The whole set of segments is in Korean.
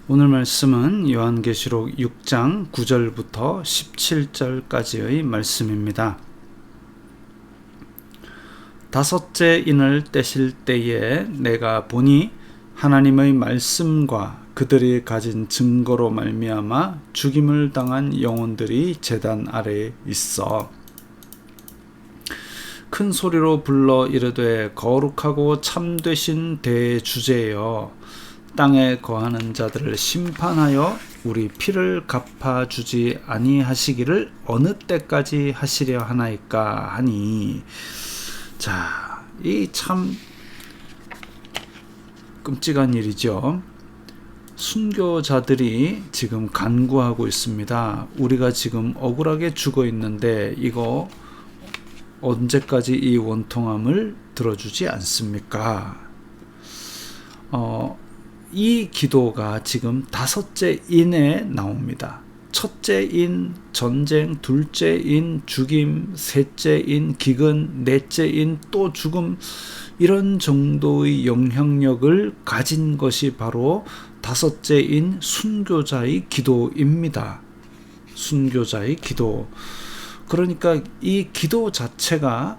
오늘 말씀은 요한계시록 6장 9절부터 17절까지의 말씀입니다. 다섯째 인을 떼실 때에 내가 보니 하나님의 말씀과 그들이 가진 증거로 말미암아 죽임을 당한 영혼들이 제단 아래에 있어 큰 소리로 불러 이르되 거룩하고 참되신 대주제여 땅에 거하는 자들을 심판하여 우리 피를 갚아주지 아니하시기를 어느 때까지 하시려 하나이까 하니. 자, 이 참 끔찍한 일이죠. 순교자들이 지금 간구하고 있습니다. 우리가 지금 억울하게 죽어 있는데 이거 언제까지 이 원통함을 들어주지 않습니까? 이 기도가 지금 다섯째 인에 나옵니다. 첫째 인, 전쟁, 둘째 인, 죽임, 셋째 인, 기근, 넷째 인, 또 죽음, 이런 정도의 영향력을 가진 것이 바로 다섯째 인 순교자의 기도입니다. 순교자의 기도. 그러니까 이 기도 자체가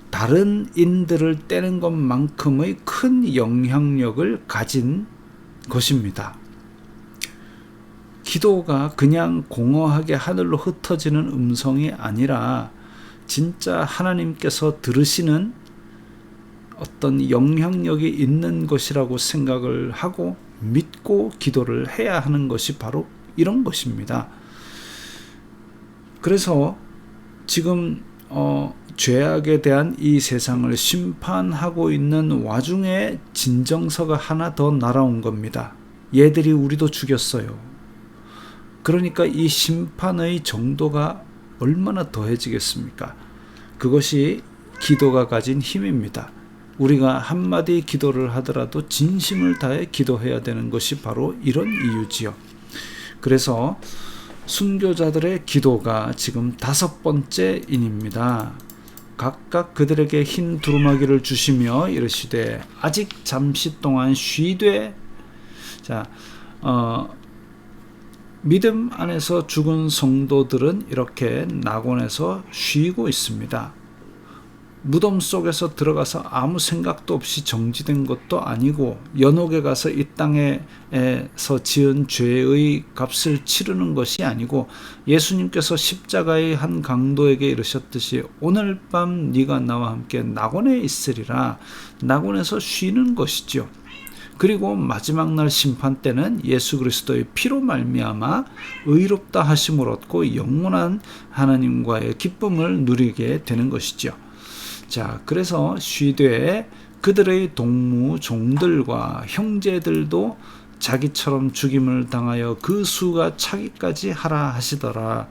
다른 인들을 떼는 것만큼의 큰 영향력을 가진 것입니다. 기도가 그냥 공허하게 하늘로 흩어지는 음성이 아니라 진짜 하나님께서 들으시는 어떤 영향력이 있는 것이라고 생각을 하고 믿고 기도를 해야 하는 것이 바로 이런 것입니다. 그래서 지금 죄악에 대한 이 세상을 심판하고 있는 와중에 진정서가 하나 더 날아온 겁니다. 얘들이 우리도 죽였어요. 그러니까 이 심판의 정도가 얼마나 더해지겠습니까? 그것이 기도가 가진 힘입니다. 우리가 한마디 기도를 하더라도 진심을 다해 기도해야 되는 것이 바로 이런 이유지요. 그래서 순교자들의 기도가 지금 5번째 인입니다. 각각 그들에게 흰 두루마기를 주시며 이르시되 아직 잠시 동안 쉬되. 자, 믿음 안에서 죽은 성도들은 이렇게 낙원에서 쉬고 있습니다. 무덤 속에서 들어가서 아무 생각도 없이 정지된 것도 아니고 연옥에 가서 이 땅에서 지은 죄의 값을 치르는 것이 아니고 예수님께서 십자가의 한 강도에게 이르셨듯이 오늘 밤 네가 나와 함께 낙원에 있으리라. 낙원에서 쉬는 것이죠. 그리고 마지막 날 심판 때는 예수 그리스도의 피로 말미암아 의롭다 하심을 얻고 영원한 하나님과의 기쁨을 누리게 되는 것이죠. 자, 그래서 쉬되 그들의 동무 종들과 형제들도 자기처럼 죽임을 당하여 그 수가 차기까지 하라 하시더라.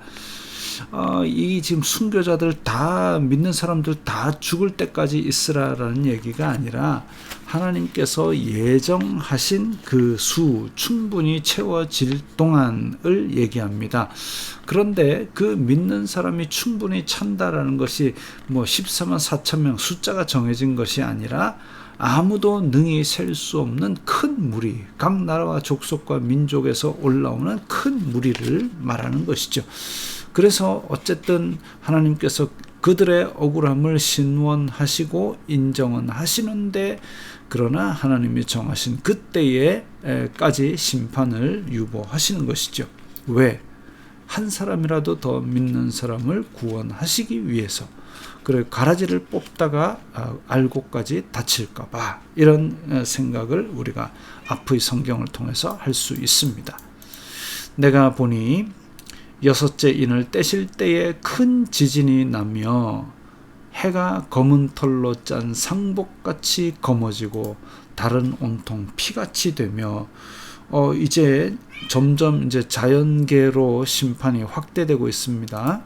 이 지금 순교자들 다 믿는 사람들 다 죽을 때까지 있으라라는 얘기가 아니라 하나님께서 예정하신 그 수 충분히 채워질 동안을 얘기합니다. 그런데 그 믿는 사람이 충분히 찬다라는 것이 14만 4천 명 숫자가 정해진 것이 아니라 아무도 능히 셀 수 없는 큰 무리, 각 나라와 족속과 민족에서 올라오는 큰 무리를 말하는 것이죠. 그래서 어쨌든 하나님께서 그들의 억울함을 신원하시고 인정은 하시는데 그러나 하나님이 정하신 그때에까지 심판을 유보하시는 것이죠. 왜? 한 사람이라도 더 믿는 사람을 구원하시기 위해서. 그래, 가라지를 뽑다가 알고까지 다칠까 봐 이런 생각을 우리가 앞의 성경을 통해서 할 수 있습니다. 내가 보니 6째 인을 떼실 때에 큰 지진이 나며 해가 검은 털로 짠 상복같이 검어지고 달은 온통 피같이 되며 이제 점점 이제 자연계로 심판이 확대되고 있습니다.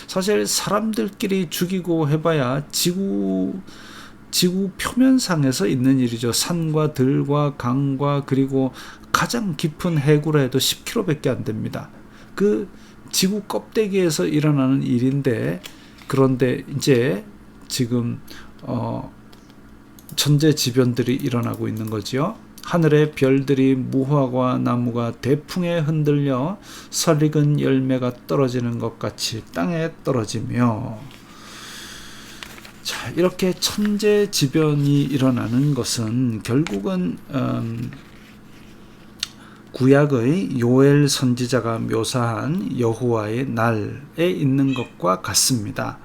사실 사람들끼리 죽이고 해봐야 지구 표면상에서 있는 일이죠. 산과 들과 강과 그리고 가장 깊은 해구라 해도 10km밖에 안 됩니다. 그 지구 껍데기에서 일어나는 일인데 그런데 이제 지금 천재지변들이 일어나고 있는 거지요. 하늘의 별들이 무화과 나무가 대풍에 흔들려 설익은 열매가 떨어지는 것 같이 땅에 떨어지며, 자, 이렇게 천재지변이 일어나는 것은 결국은 구약의 요엘 선지자가 묘사한 여호와의 날에 있는 것과 같습니다.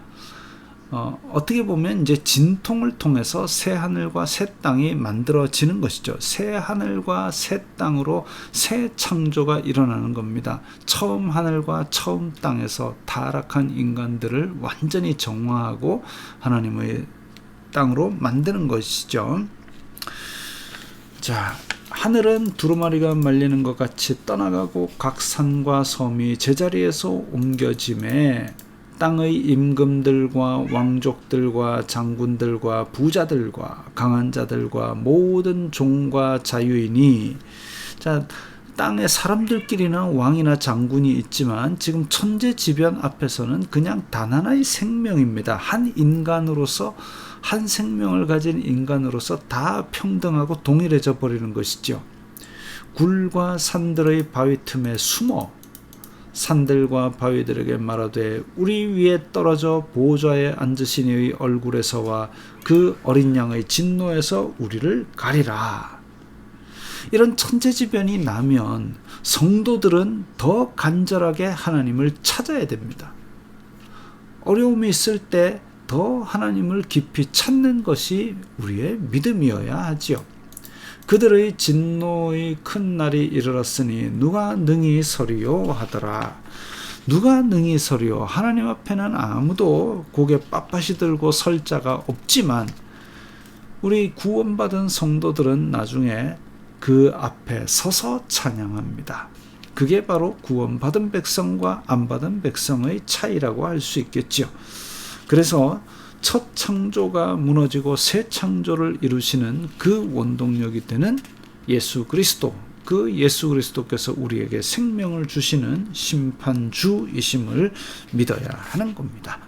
어떻게 보면 이제 진통을 통해서 새 하늘과 새 땅이 만들어지는 것이죠. 새 하늘과 새 땅으로 새 창조가 일어나는 겁니다. 처음 하늘과 처음 땅에서 타락한 인간들을 완전히 정화하고 하나님의 땅으로 만드는 것이죠. 자, 하늘은 두루마리가 말리는 것 같이 떠나가고 각 산과 섬이 제자리에서 옮겨짐에 땅의 임금들과 왕족들과 장군들과 부자들과 강한 자들과 모든 종과 자유인이, 자, 땅에 사람들끼리나 왕이나 장군이 있지만 지금 천재지변 앞에서는 그냥 단 하나의 생명입니다. 한 인간으로서, 한 생명을 가진 인간으로서 다 평등하고 동일해져 버리는 것이죠. 굴과 산들의 바위 틈에 숨어 산들과 바위들에게 말하되 우리 위에 떨어져 보좌에 앉으신 이의 얼굴에서와 그 어린 양의 진노에서 우리를 가리라. 이런 천재지변이 나면 성도들은 더 간절하게 하나님을 찾아야 됩니다. 어려움이 있을 때 더 하나님을 깊이 찾는 것이 우리의 믿음이어야 하지요. 그들의 진노의 큰 날이 이르렀으니 누가 능히 서리요 하더라. 누가 능히 서리요? 하나님 앞에는 아무도 고개 빳빳이 들고 설 자가 없지만 우리 구원받은 성도들은 나중에 그 앞에 서서 찬양합니다. 그게 바로 구원받은 백성과 안 받은 백성의 차이라고 할 수 있겠죠. 그래서 첫 창조가 무너지고 새 창조를 이루시는 그 원동력이 되는 예수 그리스도, 그 예수 그리스도께서 우리에게 생명을 주시는 심판주이심을 믿어야 하는 겁니다.